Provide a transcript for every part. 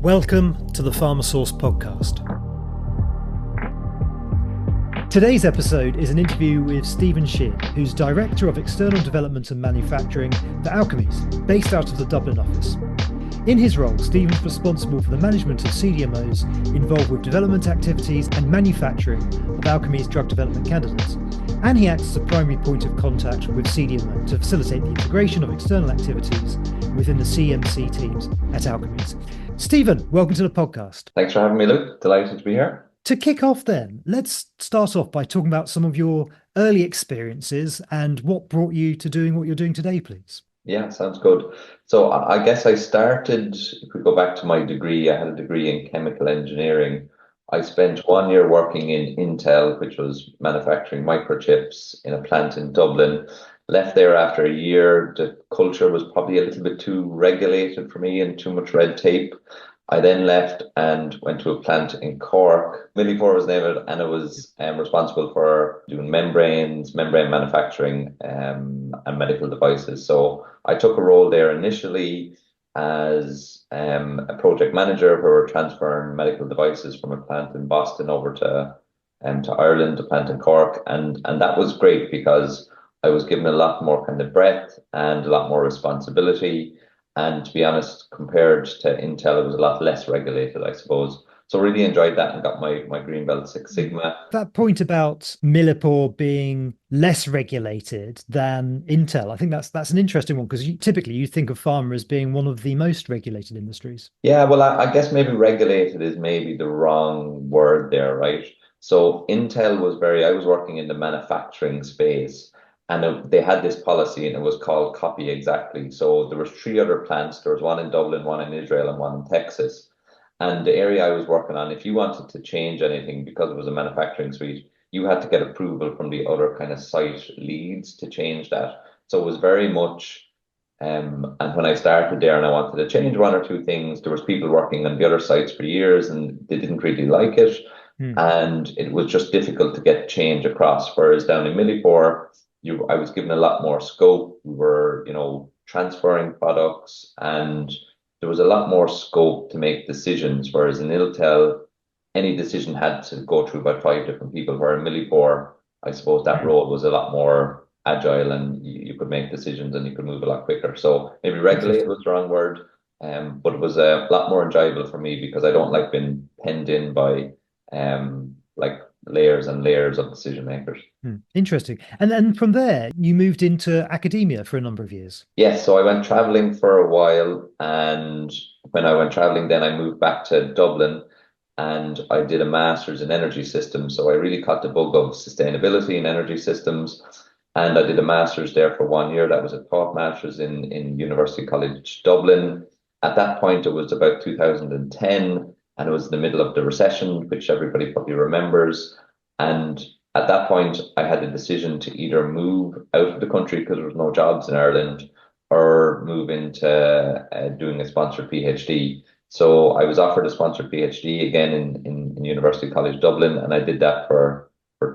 Welcome to the PharmaSource podcast. Today's episode is an interview with Stephen Sheehan, who's Director of External Development and Manufacturing for Alkermes, based out of the Dublin office. In his role, Stephen's responsible for the management of CDMOs involved with development activities and manufacturing of Alkermes drug development candidates. And he acts as a primary point of contact with CDMO to facilitate the integration of external activities within the CMC teams at Alkermes. Stephen, welcome to the podcast. Thanks for having me, Luke. Delighted to be here. To kick off then, let's start off by talking about some of your early experiences and what brought you to doing what you're doing today, please. Yeah, sounds good. So I guess I started, if we go back to my degree, I had a degree in chemical engineering. I spent 1 year working in Intel, which was manufacturing microchips in a plant in Dublin. Left there after a year. The culture was probably a little bit too regulated for me and too much red tape. I then left and went to a plant in Cork. Millipore was named, and it was responsible for doing membrane manufacturing, and medical devices. So I took a role there initially as a project manager, where we're transferring medical devices from a plant in Boston over to Ireland, a plant in Cork, and that was great because I was given a lot more kind of breadth and a lot more responsibility. And to be honest, compared to Intel, it was a lot less regulated, I suppose. So really enjoyed that and got my Green Belt Six Sigma. That point about Millipore being less regulated than Intel, I think that's an interesting one, because typically you think of pharma as being one of the most regulated industries. Yeah, well, I guess maybe regulated is maybe the wrong word there, right? So Intel was I was working in the manufacturing space. And they had this policy, and it was called copy exactly. So there was 3 other plants. There was one in Dublin, one in Israel, and one in Texas. And the area I was working on, if you wanted to change anything, because it was a manufacturing suite, you had to get approval from the other kind of site leads to change that. So it was very much, and when I started there and I wanted to change 1 or 2 things, there was people working on the other sites for years and they didn't really like it. And it was just difficult to get change across. Whereas down in Millipore, I was given a lot more scope. We were, transferring products, and there was a lot more scope to make decisions. Whereas in Intel, any decision had to go through about 5 different people. Where in Millipore, I suppose that role was a lot more agile, and you could make decisions and you could move a lot quicker. So maybe regulated was the wrong word, but it was a lot more enjoyable for me because I don't like being penned in by like layers and layers of decision makers. Interesting. And then from there, you moved into academia for a number of years. Yes, so I went traveling for a while, and when I went traveling, then I moved back to Dublin and I did a master's in energy systems. So I really caught the bug of sustainability in energy systems, and I did a master's there for 1 year. That was a taught master's in University College Dublin. At that point, it was about 2010. And it was in the middle of the recession, which everybody probably remembers. And at that point, I had a decision to either move out of the country because there was no jobs in Ireland, or move into doing a sponsored PhD. So I was offered a sponsored PhD again in University College Dublin, and I did that for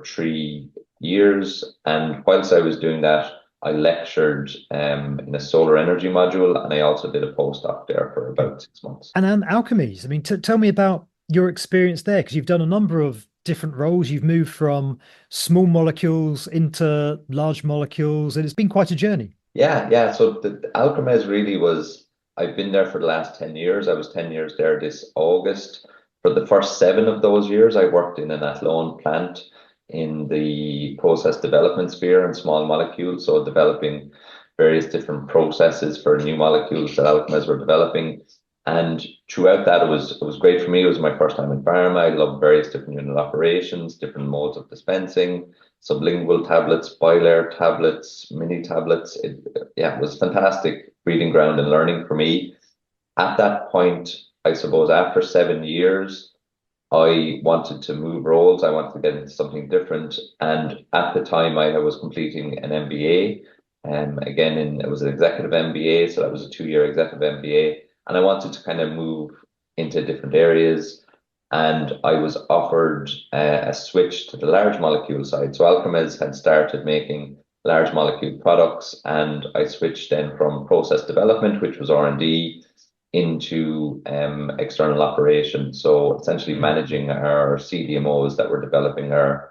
3 years. And whilst I was doing that, I lectured in a solar energy module, and I also did a postdoc there for about 6 months. And Alkermes, I mean, tell me about your experience there, because you've done a number of different roles. You've moved from small molecules into large molecules, and it's been quite a journey. Yeah. So the Alkermes really was, I've been there for the last 10 years. I was 10 years there this August. For the first 7 of those years, I worked in an Athlone plant in the process development sphere and small molecules, so developing various different processes for new molecules that Alkermes were developing. And throughout that, it was great for me. It was my first time in pharma. I loved various different unit operations, different modes of dispensing, sublingual tablets, bilayer tablets, mini tablets. It was fantastic breeding ground and learning for me. At that point, I suppose after 7 years, I wanted to move roles. I wanted to get into something different. And at the time, I was completing an MBA. It was an executive MBA, so that was a 2-year executive MBA. And I wanted to kind of move into different areas. And I was offered a switch to the large molecule side. So Alkermes had started making large molecule products, and I switched then from process development, which was R&D, into external operations. So essentially Mm. managing our CDMOs that were developing our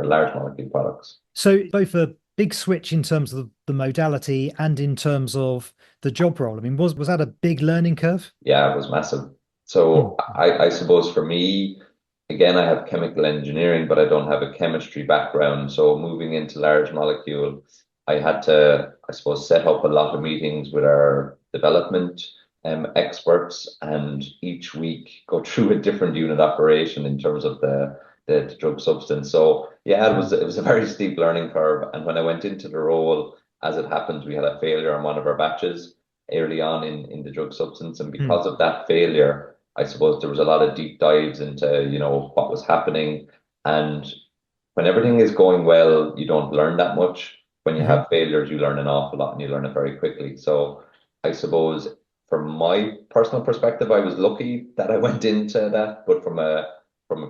large molecule products. So both a big switch in terms of the modality and in terms of the job role. I mean, was that a big learning curve? Yeah, it was massive. Mm. So I suppose for me, again, I have chemical engineering, but I don't have a chemistry background. So moving into large molecule, I had to, I suppose, set up a lot of meetings with our development experts, and each week go through a different unit operation in terms of the drug substance. So yeah, Mm. it was a very steep learning curve. And when I went into the role, as it happens, we had a failure on one of our batches early on in the drug substance. And Mm. because of that failure, I suppose there was a lot of deep dives into, what was happening. And when everything is going well, you don't learn that much. When you Hmm. have failures, you learn an awful lot and you learn it very quickly. So I suppose from my personal perspective, I was lucky that I went into that, but from a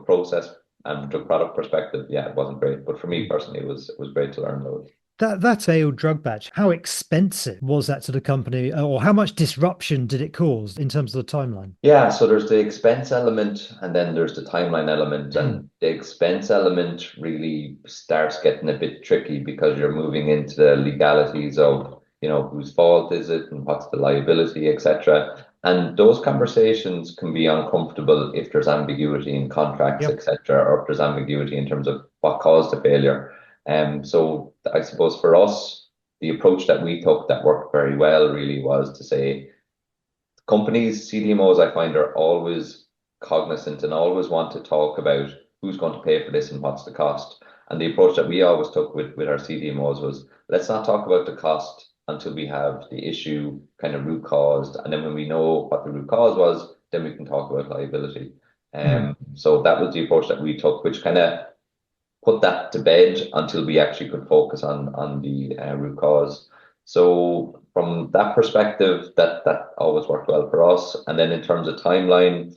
process and drug product perspective, yeah, it wasn't great. But for me personally, it was great to learn those. That failed drug batch, how expensive was that to the company, or how much disruption did it cause in terms of the timeline? Yeah, so there's the expense element and then there's the timeline element. Mm. And the expense element really starts getting a bit tricky because you're moving into the legalities of, whose fault is it and what's the liability, etc. And those conversations can be uncomfortable if there's ambiguity in contracts, Yep. etc., or if there's ambiguity in terms of what caused the failure. So I suppose for us, the approach that we took that worked very well really was to say, companies, CDMOs, I find are always cognizant and always want to talk about who's going to pay for this and what's the cost. And the approach that we always took with our CDMOs was let's not talk about the cost until we have the issue kind of root caused. And then when we know what the root cause was, then we can talk about liability. Mm. So that was the approach that we took, which kind of put that to bed until we actually could focus on the root cause. So from that perspective, that always worked well for us. And then in terms of timeline,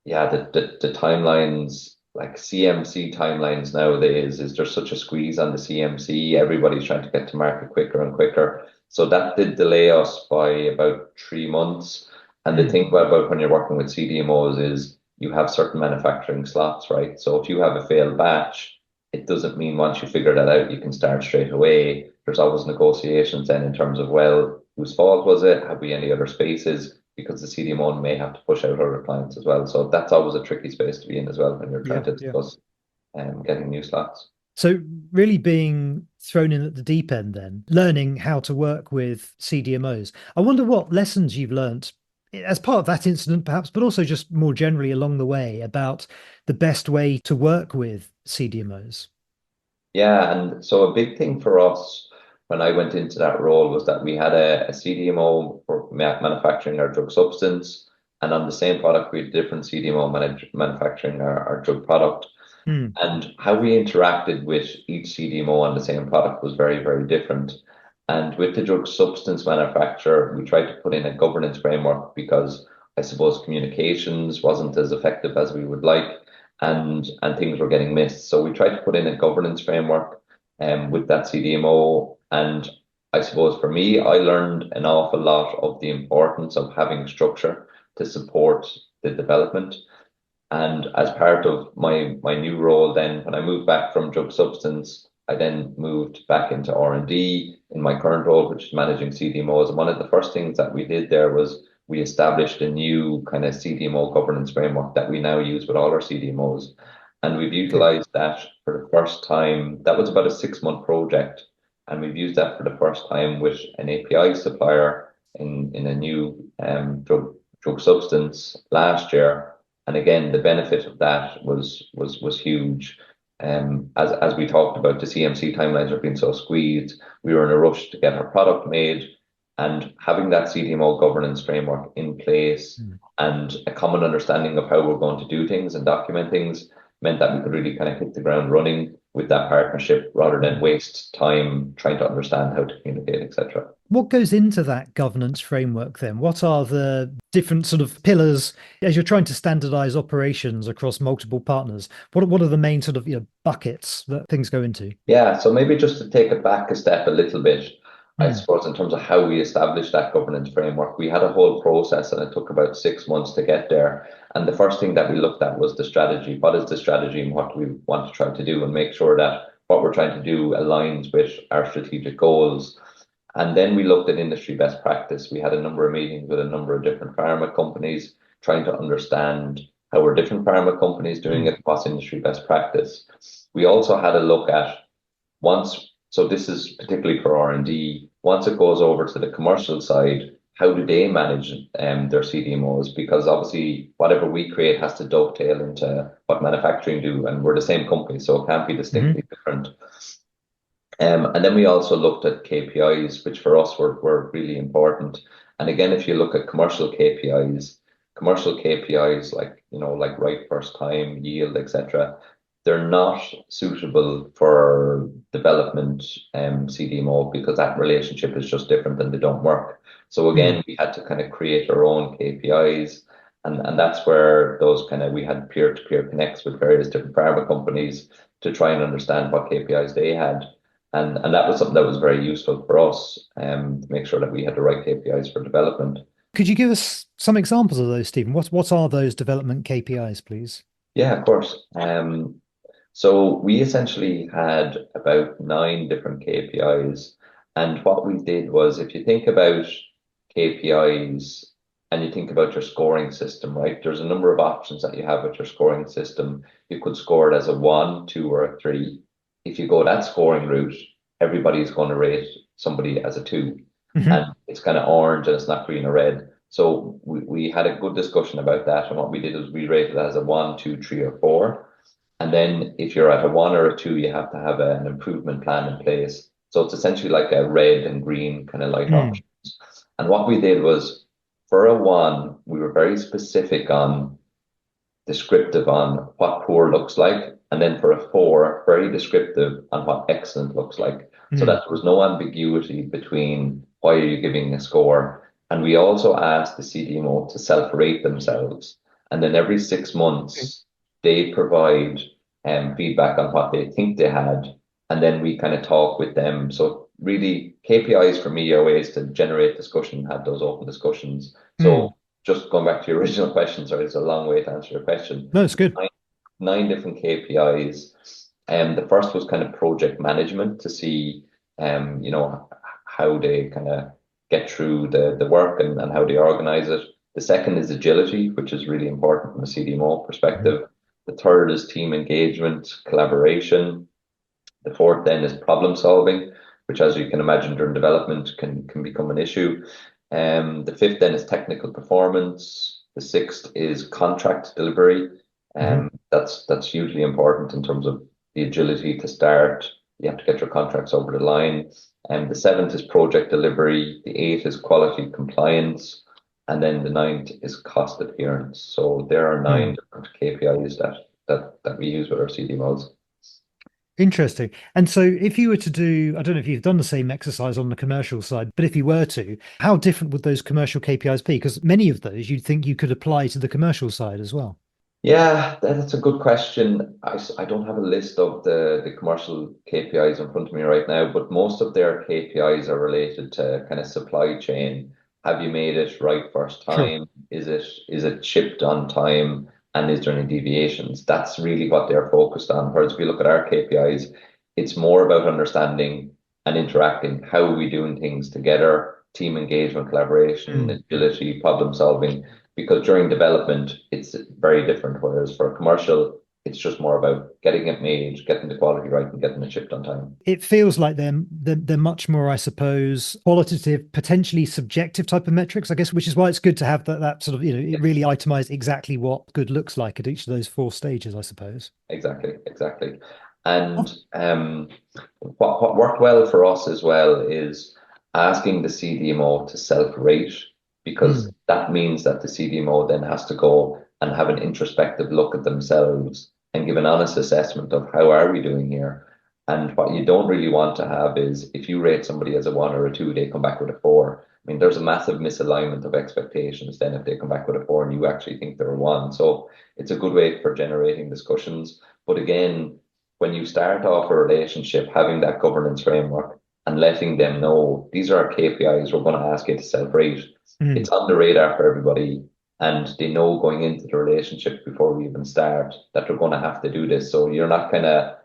yeah, the timelines, like CMC timelines nowadays, is there's such a squeeze on the CMC. Everybody's trying to get to market quicker and quicker. So that did delay us by about 3 months. And the Mm. thing about when you're working with CDMOs is you have certain manufacturing slots, right? So if you have a failed batch, it doesn't mean once you figure that out, you can start straight away. There's always negotiations then in terms of, well, whose fault was it? Have we any other spaces? Because the CDMO may have to push out other clients as well. So that's always a tricky space to be in as well when you're trying Yeah, to yeah. discuss getting new slots. So really being thrown in at the deep end then, learning how to work with CDMOs. I wonder what lessons you've learned as part of that incident, perhaps, but also just more generally along the way about the best way to work with CDMOs. Yeah, and so a big thing for us when I went into that role was that we had a CDMO for manufacturing our drug substance, and on the same product we had different CDMO manufacturing our drug product. Hmm. And how we interacted with each CDMO on the same product was very, very different. And with the drug substance manufacturer, we tried to put in a governance framework because I suppose communications wasn't as effective as we would like, and things were getting missed. So we tried to put in a governance framework with that CDMO. And I suppose for me, I learned an awful lot of the importance of having structure to support the development. And as part of my new role, then when I moved back from drug substance, I then moved back into R&D in my current role, which is managing CDMOs. And one of the first things that we did there was we established a new kind of CDMO governance framework that we now use with all our CDMOs. And we've Okay. utilized that for the first time. That was about a 6 month project. And we've used that for the first time with an API supplier in a new drug substance last year. And again, the benefit of that was huge. As we talked about, the CMC timelines have been so squeezed. We were in a rush to get our product made, and having that CDMO governance framework in place Hmm. and a common understanding of how we're going to do things and document things meant that we could really kind of hit the ground running with that partnership rather than waste time trying to understand how to communicate, etc. What goes into that governance framework then? What are the different sort of pillars as you're trying to standardize operations across multiple partners? What are the main sort of buckets that things go into? Yeah, so maybe just to take it back a step a little bit, I Mm. suppose in terms of how we established that governance framework, we had a whole process and it took about 6 months to get there. And the first thing that we looked at was the strategy. What is the strategy and what do we want to try to do, and make sure that what we're trying to do aligns with our strategic goals. And then we looked at industry best practice. We had a number of meetings with a number of different pharma companies, trying to understand how are different pharma companies doing Mm. it, what's industry best practice. We also had a look at once, so this is particularly for R&D, once it goes over to the commercial side, how do they manage their CDMOs? Because obviously whatever we create has to dovetail into what manufacturing do, and we're the same company, so it can't be Hmm. distinctly different. And then we also looked at KPIs, which for us were really important. And again, if you look at commercial KPIs like, like right first time, yield, etc., they're not suitable for development CDMO because that relationship is just different and they don't work. So Mm. again, we had to kind of create our own KPIs. And that's where those kind of we had peer-to-peer connects with various different pharma companies to try and understand what KPIs they had. And that was something that was very useful for us to make sure that we had the right KPIs for development. Could you give us some examples of those, Stephen? What are those development KPIs, please? Yeah, of course. So we essentially had about 9 different KPIs. And what we did was, if you think about KPIs and you think about your scoring system, right? There's a number of options that you have with your scoring system. You could score it as a 1, 2, or a 3. If you go that scoring route, everybody's going to rate somebody as a 2. And Hmm. it's kind of orange and it's not green or red. So we had a good discussion about that. And what we did was we rated it as a 1, 2, 3, or 4. And then if you're at a 1 or a 2, you have to have an improvement plan in place. So it's essentially like a red and green kind of light Mm. options. And what we did was for a 1, we were very specific on descriptive on what poor looks like. And then for a 4, very descriptive on what excellent looks like. So Mm. that there was no ambiguity between why are you giving a score. And we also asked the CDMO to self-rate themselves. And then every 6 months, they provide feedback on what they think they had. And then we kind of talk with them. So really, KPIs for me are ways to generate discussion, have those open discussions. Mm. So just going back to your original question, sorry, it's a long way to answer your question. No, it's good. Nine different KPIs. And the first was kind of project management to see, how they kind of get through the work and how they organize it. The second is agility, which is really important from a CDMO Mhm. perspective. The third is team engagement, collaboration. The fourth then is problem solving, which, as you can imagine, during development can become an issue. The fifth then is technical performance. The sixth is contract delivery. Mhm. That's hugely important in terms of the agility to start. You have to get your contracts over the line. And the seventh is project delivery. The eighth is quality compliance. And then the ninth is cost adherence. So there are Mm. 9 different KPIs that we use with our CDMOs. Interesting. And so, if you were to do, I don't know if you've done the same exercise on the commercial side, but if you were to, how different would those commercial KPIs be? Because many of those you'd think you could apply to the commercial side as well. Yeah, that's a good question. I don't have a list of the commercial KPIs in front of me right now, but most of their KPIs are related to kind of supply chain. Have you made it right first Sure. time? Is it shipped on time? And is there any deviations? That's really what they're focused on. Whereas if you look at our KPIs, it's more about understanding and interacting. How are we doing things together? Team engagement, collaboration, Mm. agility, problem solving, because during development it's very different. Whereas for commercial, it's just more about getting it made, getting the quality right, and getting it shipped on time. It feels like they're much more, I suppose, qualitative, potentially subjective type of metrics, I guess, which is why it's good to have that sort of, it really itemized exactly what good looks like at each of those four stages, I suppose. Exactly, exactly. And what worked well for us as well is asking the CDMO to self-rate, because Mm. that means that the CDMO then has to go and have an introspective look at themselves and give an honest assessment of how are we doing here. And what you don't really want to have is if you rate somebody as a 1 or a 2, they come back with a 4. I mean, there's a massive misalignment of expectations then if they come back with a 4 and you actually think they're a 1. So it's a good way for generating discussions. But again, when you start off a relationship, having that governance framework and letting them know these are our KPIs we're going to ask you to celebrate. It's Mm. on the radar for everybody, and they know going into the relationship before we even start that they're going to have to do this. So you're not kind of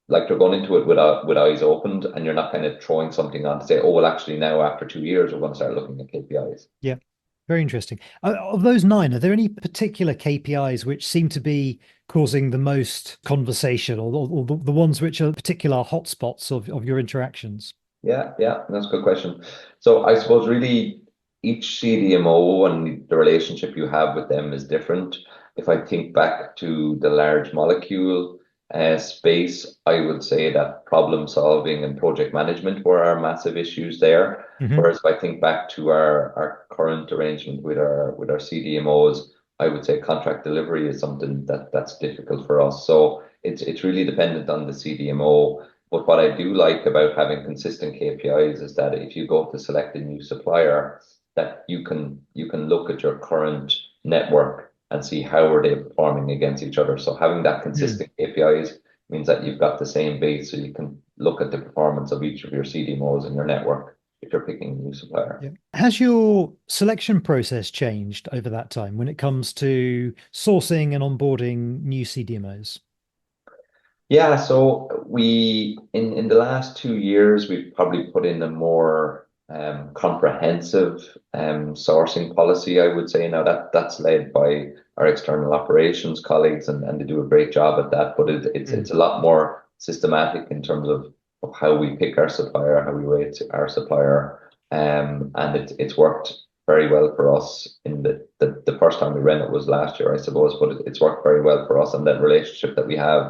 like they're going into it with eyes opened, and you're not kind of throwing something on to say, oh, well, actually, now after 2 years, we're going to start looking at KPIs. Yeah. Very interesting. Of those nine, are there any particular KPIs which seem to be causing the most conversation, or the ones which are particular hotspots of your interactions? Yeah, that's a good question. So I suppose really each CDMO and the relationship you have with them is different. If I think back to the large molecule space, I would say that problem solving and project management were our massive issues there. Hmm. Whereas if I think back to our current arrangement with our CDMOs, I would say contract delivery is something that's difficult for us. So it's really dependent on the CDMO. But what I do like about having consistent KPIs is that if you go to select a new supplier, that you can look at your current network and see how are they performing against each other. So having that Mm. consistent KPIs means that you've got the same base, so you can look at the performance of each of your CDMOs in your network if you're picking a new supplier. Yeah. Has your selection process changed over that time when it comes to sourcing and onboarding new CDMOs? Yeah, so we in the last 2 years we've probably put in a more comprehensive sourcing policy, I would say. Now that's led by our external operations colleagues and they do a great job at that, but it's Mm. a lot more systematic in terms of how we pick our supplier, how we rate our supplier. And it's worked very well for us in the first time we ran it was last year, I suppose, but it's worked very well for us, and that relationship that we have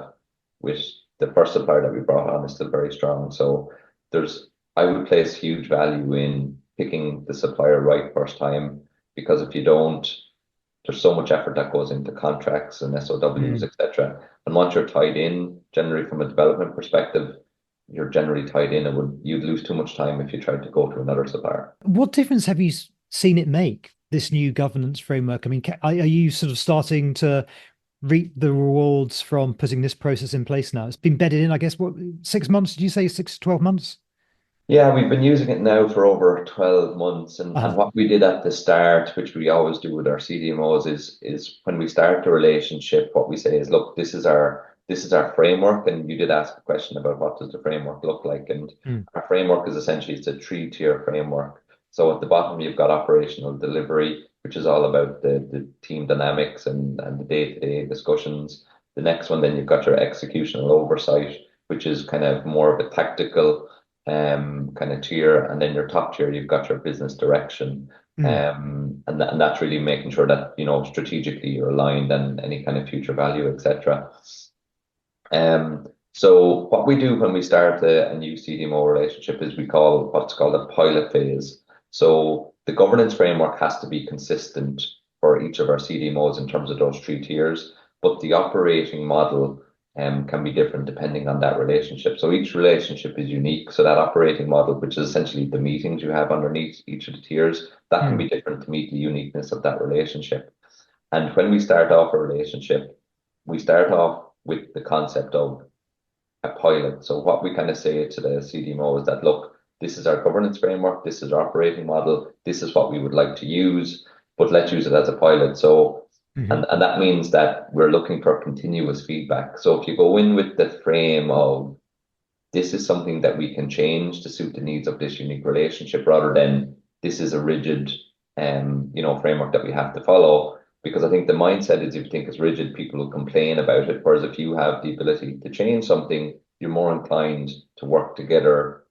with the first supplier that we brought on is still very strong. So I would place huge value in picking the supplier right first time, because if you don't, there's so much effort that goes into contracts and SOWs, Mm. etc. And once you're tied in, generally from a development perspective, you're generally tied in, and you'd lose too much time if you tried to go to another supplier. What difference have you seen it make, this new governance framework? I mean, are you sort of starting to reap the rewards from putting this process in place now? It's been bedded in, I guess, what, 6 months? Did you say 6 to 12 months? Yeah, we've been using it now for over 12 months. And Uh-huh. what we did at the start, which we always do with our CDMOs, is when we start the relationship, what we say is, look, this is our framework. And you did ask a question about what does the framework look like. And Mm. our framework is essentially it's a three-tier framework. So at the bottom you've got operational delivery, which is all about the team dynamics and the day-to-day discussions. The next one, then you've got your executional oversight, which is kind of more of a tactical kind of tier, and then your top tier, you've got your business direction, Mm. and that's really making sure that strategically you're aligned and any kind of future value, etc. So what we do when we start a new CDMO relationship is we call what's called a pilot phase. So the governance framework has to be consistent for each of our CDMOs in terms of those three tiers, but the operating model can be different depending on that relationship. So each relationship is unique. So that operating model, which is essentially the meetings you have underneath each of the tiers, that can Mm. be different to meet the uniqueness of that relationship. And when we start off a relationship, we start off with the concept of a pilot. So what we kind of say to the CDMO is that, look, this is our governance framework, this is our operating model, this is what we would like to use, but let's use it as a pilot. So, Hmm. and that means that we're looking for continuous feedback. So if you go in with the frame of this is something that we can change to suit the needs of this unique relationship, rather than this is a rigid framework that we have to follow. Because I think the mindset is, if you think it's rigid, people will complain about it. Whereas if you have the ability to change something, you're more inclined to work together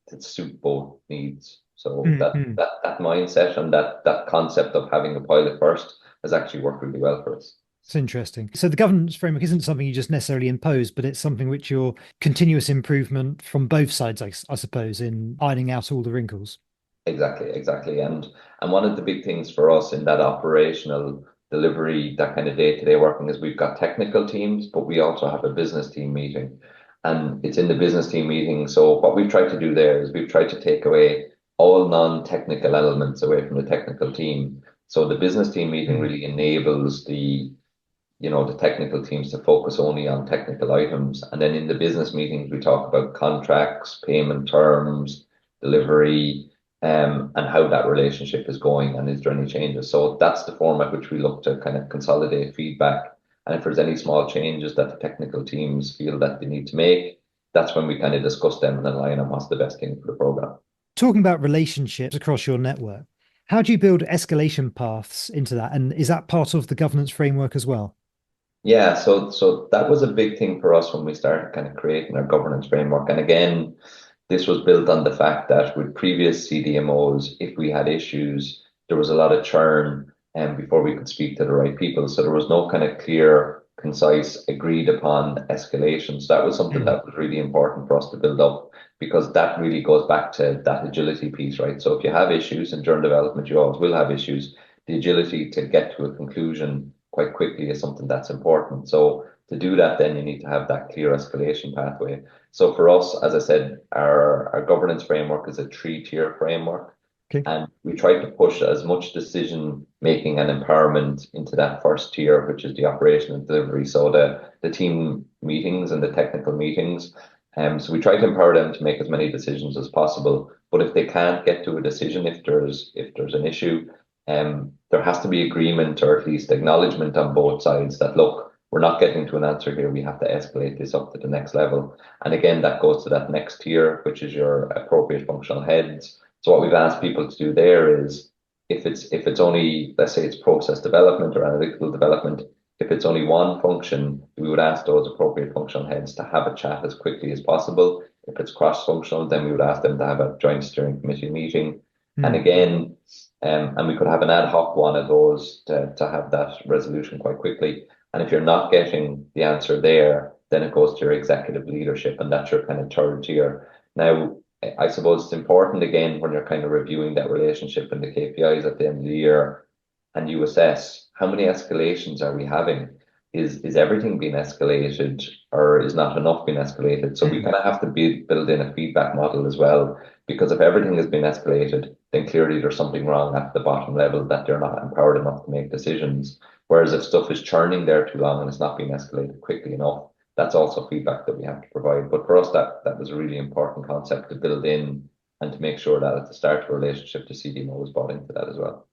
to suit both needs. So that Mm. that that mindset and that concept of having a pilot first has actually worked really well for us. It's interesting. So the governance framework isn't something you just necessarily impose, but it's something which you're continuous improvement from both sides, I suppose, in ironing out all the wrinkles. Exactly. And one of the big things for us in that operational delivery, that kind of day-to-day working, is we've got technical teams, but we also have a business team meeting. And it's in the business team meeting. So what we've tried to do there is we've tried to take away all non-technical elements away from the technical team. So the business team meeting Mm. really enables the technical teams to focus only on technical items. And then in the business meetings, we talk about contracts, payment terms, delivery, and how that relationship is going and is there any changes. So that's the format which we look to kind of consolidate feedback. And if there's any small changes that the technical teams feel that they need to make, that's when we kind of discuss them and align on what's the best thing for the program. Talking about relationships across your network, how do you build escalation paths into that? And is that part of the governance framework as well? Yeah, so that was a big thing for us when we started kind of creating our governance framework. And again, this was built on the fact that with previous CDMOs, if we had issues, there was a lot of churn before we could speak to the right people. So there was no kind of clear, concise, agreed upon escalations. That was something that was really important for us to build up because that really goes back to that agility piece, right? So if you have issues in drug development, you always will have issues. The agility to get to a conclusion quite quickly is something that's important. So to do that, then you need to have that clear escalation pathway. So for us, as I said, our governance framework is a three-tier framework. Okay. And we try to push as much decision making and empowerment into that first tier, which is the operation and delivery. So the team meetings and the technical meetings. So we try to empower them to make as many decisions as possible. But if they can't get to a decision, if there's an issue, there has to be agreement or at least acknowledgement on both sides that, look, we're not getting to an answer here. We have to escalate this up to the next level. And again, that goes to that next tier, which is your appropriate functional heads. So what we've asked people to do there is if it's only, let's say it's process development or analytical development, if it's only one function, we would ask those appropriate functional heads to have a chat as quickly as possible. If it's cross-functional, then we would ask them to have a joint steering committee meeting. And again, and we could have an ad hoc one of those to have that resolution quite quickly. And if you're not getting the answer there, then it goes to your executive leadership, and that's your kind of third tier. Now, I suppose it's important again when you're kind of reviewing that relationship and the KPIs at the end of the year, and you assess how many escalations are we having? Is everything being escalated, or is not enough being escalated? So we kind of have to build in a feedback model as well, because if everything has been escalated, then clearly there's something wrong at the bottom level that they're not empowered enough to make decisions. Whereas if stuff is churning there too long and it's not being escalated quickly enough, that's also feedback that we have to provide. But for us, that was a really important concept to build in and to make sure that at the start of a relationship, the CDMO was bought into that as well.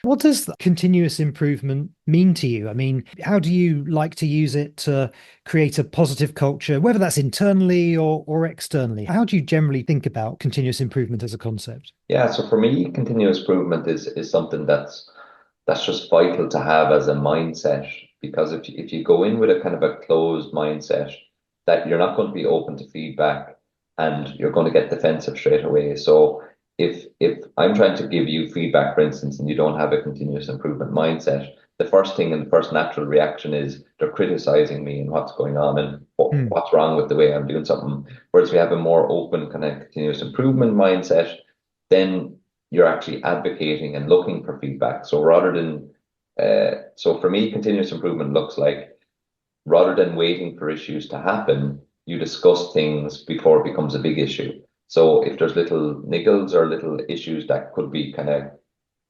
What does continuous improvement mean to you? I mean, how do you like to use it to create a positive culture, whether that's internally or externally? How do you generally think about continuous improvement as a concept? Yeah, so for me, continuous improvement is something that's just vital to have as a mindset, because if you go in with a kind of a closed mindset, that you're not going to be open to feedback and you're going to get defensive straight away. So if I'm trying to give you feedback, for instance, and you don't have a continuous improvement mindset, the first thing and the first natural reaction is they're criticizing me and what's going on and what's wrong with the way I'm doing something. Whereas we have a more open kind of continuous improvement mindset, then you're actually advocating and looking for feedback. So rather than, so for me, continuous improvement looks like rather than waiting for issues to happen, you discuss things before it becomes a big issue. So if there's little niggles or little issues that could be kind of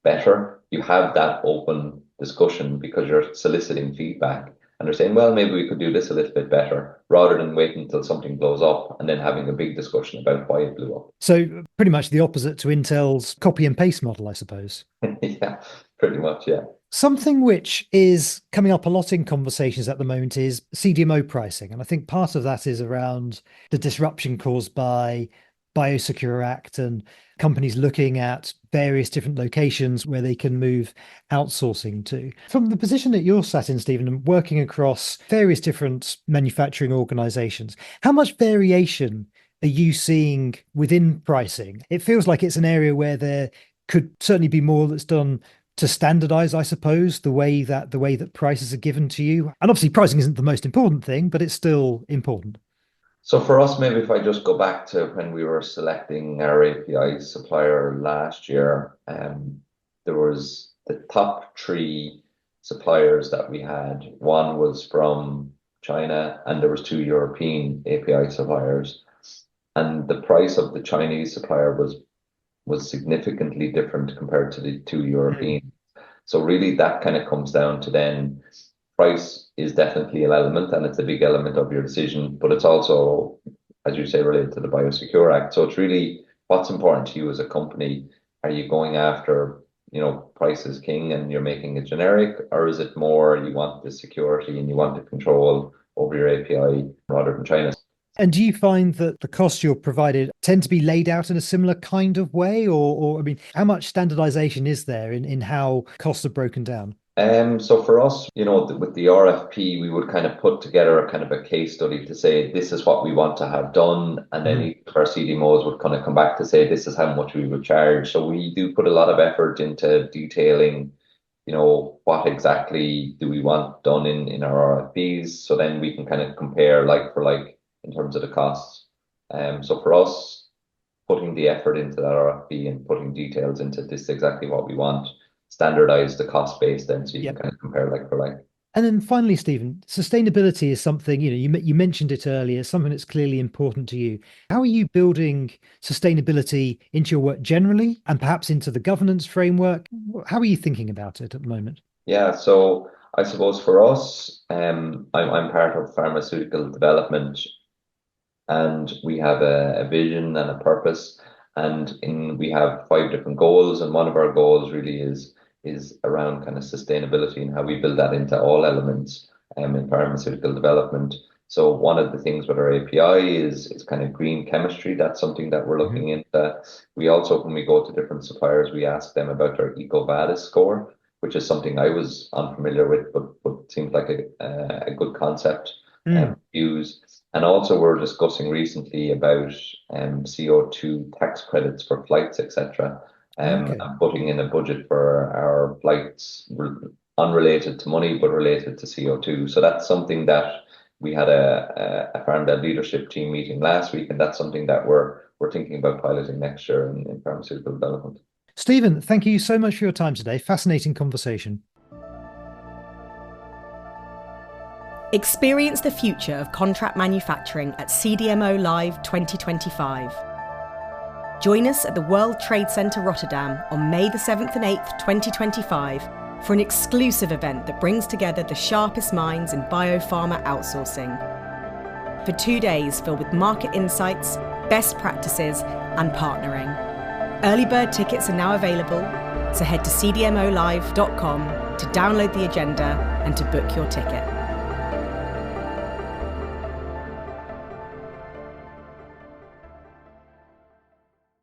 better, you have that open discussion because you're soliciting feedback and they're saying, well, maybe we could do this a little bit better, rather than waiting until something blows up and then having a big discussion about why it blew up. So pretty much the opposite to Intel's copy and paste model, I suppose. Yeah, pretty much, yeah. Something which is coming up a lot in conversations at the moment is CDMO pricing. And I think part of that is around the disruption caused by Biosecure Act and companies looking at various different locations where they can move outsourcing to. From the position that you're sat in, Stephen, and working across various different manufacturing organizations, how much variation are you seeing within pricing? It feels like it's an area where there could certainly be more that's done to standardize, I suppose, the way that prices are given to you. And obviously pricing isn't the most important thing, but it's still important. So for us, maybe if I just go back to when we were selecting our API supplier last year, there was the top three suppliers that we had. One was from China, and there was two European API suppliers. And the price of the Chinese supplier was significantly different compared to the two European. So really, that kind of comes down to then price is definitely an element, and it's a big element of your decision, but it's also, as you say, related to the Biosecure Act. So it's really what's important to you as a company. Are you going after, price is king and you're making it generic, or is it more you want the security and you want the control over your API rather than China? And do you find that the costs you're provided tend to be laid out in a similar kind of way? Or I mean, how much standardization is there in how costs are broken down? So for us, with the RFP, we would kind of put together a kind of a case study to say this is what we want to have done, and then each of our CDMOs would kind of come back to say this is how much we would charge. So we do put a lot of effort into detailing, what exactly do we want done in our RFPs, so then we can kind of compare like for like in terms of the costs. So for us, putting the effort into that RFP and putting details into this is exactly what we want, standardize the cost base then so you can kind of compare like for like. And then finally, Stephen, sustainability is something, you mentioned it earlier, something that's clearly important to you. How are you building sustainability into your work generally and perhaps into the governance framework? How are you thinking about it at the moment? Yeah, so I suppose for us, I'm part of pharmaceutical development, and we have a vision and a purpose, and we have 5 different goals, and one of our goals really is around kind of sustainability and how we build that into all elements in pharmaceutical development. So one of the things with our API is kind of green chemistry. That's something that we're looking into. We also, when we go to different suppliers, we ask them about their EcoVadis score, which is something I was unfamiliar with, but seems like a good concept to use. And also, we're discussing recently about CO2 tax credits for flights, etc. And putting in a budget for our flights unrelated to money, but related to CO2. So that's something that we had a PharmDev leadership team meeting last week, and that's something that we're thinking about piloting next year in pharmaceutical development. Stephen, thank you so much for your time today. Fascinating conversation. Experience the future of contract manufacturing at CDMO Live 2025. Join us at the World Trade Centre Rotterdam on May the 7th and 8th, 2025 for an exclusive event that brings together the sharpest minds in biopharma outsourcing. For 2 days filled with market insights, best practices and partnering. Early bird tickets are now available, so head to cdmolive.com to download the agenda and to book your ticket.